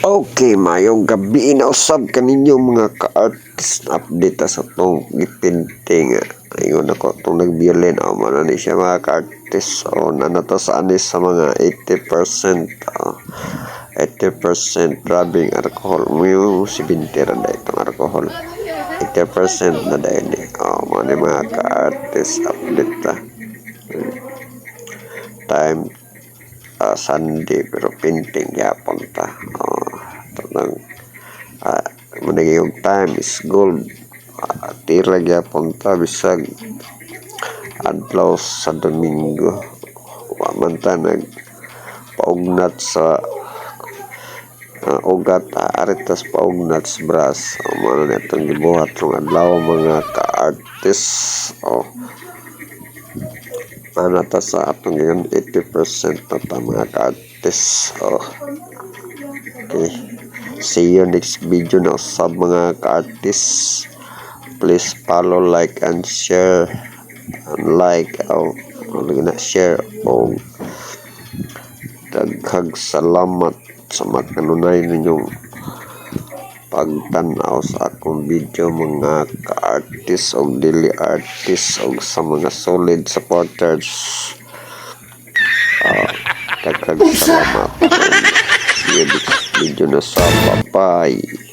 Okay, mayong gabi na usab kaninyo mga ka-artist update sa tong gitinting. Ayun ako itong nag-violin. Mana ni siya mga ka-artist. Nanato sa anis sa mga 80%. 80% rubbing alcohol. May si Bintera na itong alcohol. 80% na dahil ni. Mga ka-artist update time Sunday pero painting yapon ta. Muna yung time is gold. Tira yapon ta bisag adlaw sa Domingo. Waman ta nag paugnat sa ugat aritas paugnat sa bras. Mano na itong gibuhat ng adlaw mga ka-artist. Ano ta sa atong ngayon 80% na ta mga ka-artist. Okay, see you next video na sa mga ka-artist. Please follow, like and share, and share daghang salamat sa makanunay ninyong pagtanaw sa akong video mga ka-artist o daily artist o sa mga solid supporters. Daghang salamat. See you next video na sa bye.